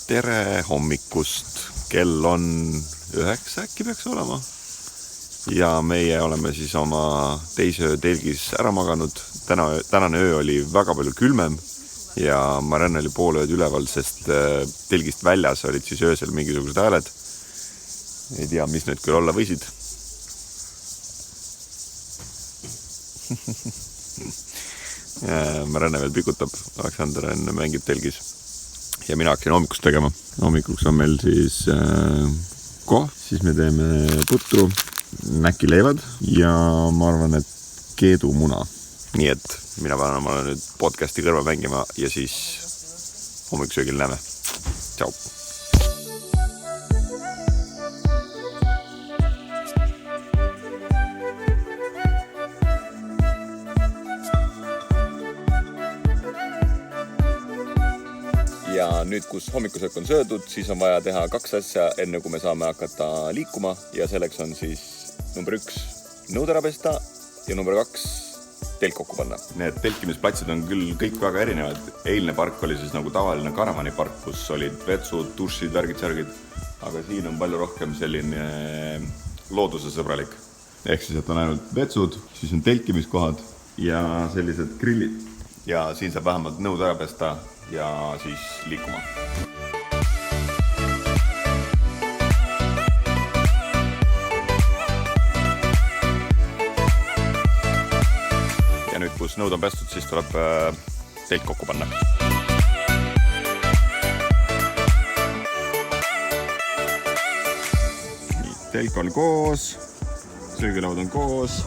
Tere hommikust, kell on 9 äkki peaks olema ja meie oleme siis oma teise öö telgis ära maganud. Tänane öö oli väga palju külmem ja Marianne oli pool ööd üleval, sest telgist väljas olid siis öösel mingisugused hääled. Ei tea, mis need küll olla võisid. Marianne veel pikutab, Aleksander mängib telgis. Ja mina hakkan hommikust tegema. Hommikuks on meil siis koht, siis me teeme putru, näkileivad ja ma arvan, et keedumuna. Nii et mina pean oma nüüd podcasti kõrva mängima ja siis hommikusöögil näeme. Tšau! Ja nüüd, kus hommikusöök on söödud, siis on vaja teha 2 asja, enne kui me saame hakata liikuma. Ja selleks on siis number 1 nõud ära pesta ja number 2 telk kokku panna. Need telkimisplatsid on küll kõik väga erinevad. Eilne park oli siis nagu tavaline karavanipark, kus olid vetsud, dušid, värgid. Aga siin on palju rohkem selline looduse sõbralik. Ehk siis, et on ainult vetsud, siis on telkimiskohad ja sellised grillid. Ja siin saab vähemalt nõud ära pesta ja siis liikuma. Ja nüüd, kus nõud on pestud, siis tuleb telk kokku panna. Nii, telk on koos, söögilaud on koos,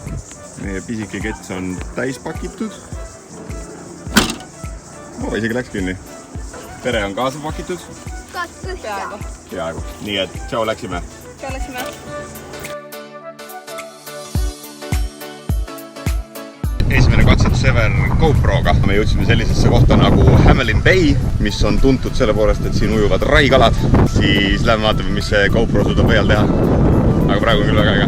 meie pisike kets on täis pakitud. Isegi läks kinni. Pere on kaasa pakitud. Peaaegu. Nii et tšau läksime. Esimene katsetus ever GoProga. Me jõudsime sellisesse kohta nagu Hamelin Bay, mis on tuntud selle poolest, et siin ujuvad raikalad. Siis lähme vaatame, mis see GoPro suudab peal teha. Aga praegu on küll väga äge.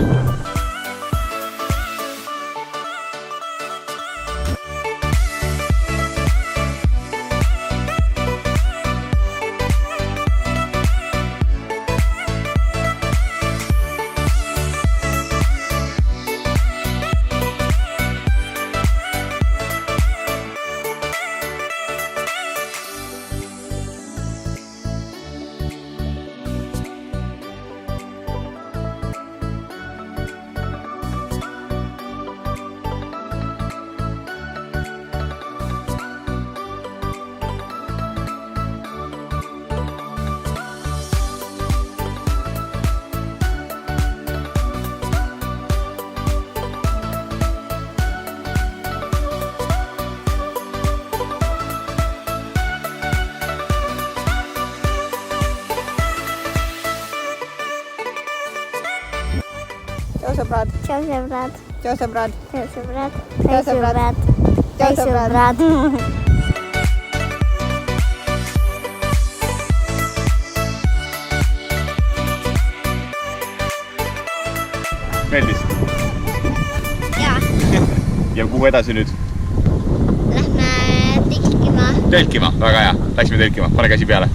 Tšau sõbrad. Meeldis? Jaa. Ja kuhu edasi nüüd? Lähme telkima. Telkima, väga hea. Läksime telkima, pane käsi peale.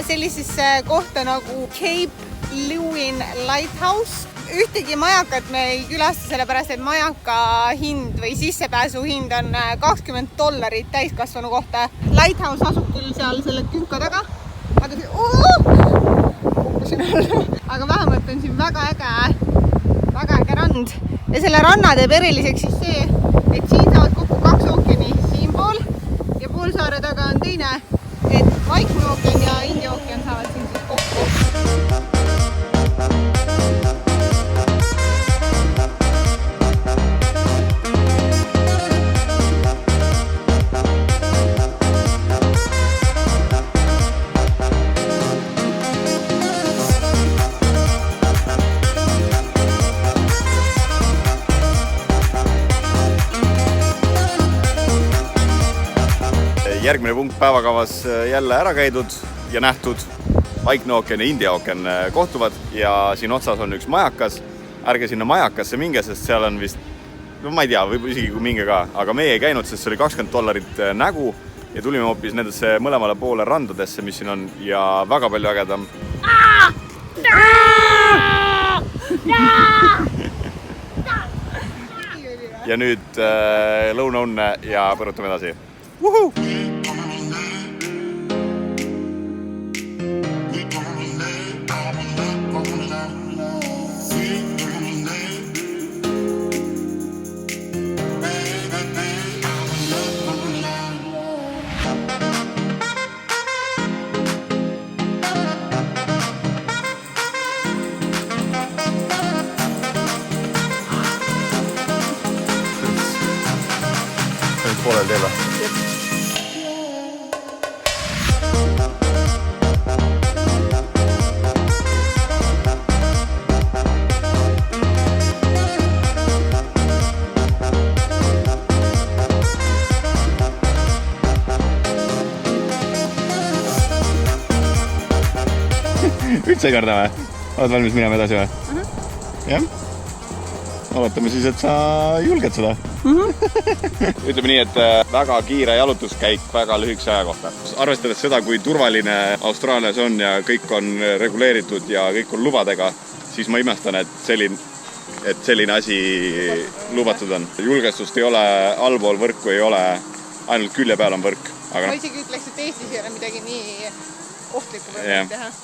Sellisesse kohta nagu Cape Lewin Lighthouse. Ühtegi majakat me ei külasta, sellepärast et majaka hind või sissepääsu hind on $20 täiskasvanu kohta. Lighthouse asub küll seal selle künka taga. Aga vähemalt on siin väga äge rand. Ja selle ranna teeb eriliseks siis see, et siin saavad kokku 2 ookeani siinpool ja poolsaare taga on teine, et Vaikne ookean ja India ookean saavad siin siis kokku. järgmine punkt päevakavas jälle ära käidud ja nähtud. Vaikne ookean ja India ookean kohtuvad ja siin otsas on üks majakas. Ärge sinna majakasse minge, sest seal on vist, no ma ei tea, võib isegi kui minge ka, aga meie ei käinud, sest see oli $20 nägu ja tulime hoopis nendesse mõlemale poole randadesse, mis siin on ja väga palju ägedam. Ja nüüd lõunaunne ja põrutame edasi. Wuhu! Poolel teele. Üldse ei karda või? Oled valmis minema edasi või? Jah? Oletame siis, et sa julged seda. Ütleme nii, et väga kiire jalutuskäik väga lühikese aja kohta. Arvestades seda, kui turvaline Austraalias on ja kõik on reguleeritud ja kõik on lubadega, siis ma imestan, et selline asi lubatud on. Julgestust ei ole, allpool võrku ei ole, ainult külje peal on võrk. Ma isegi ütleks, et Eestis ei ole midagi nii ohtlikku või teha.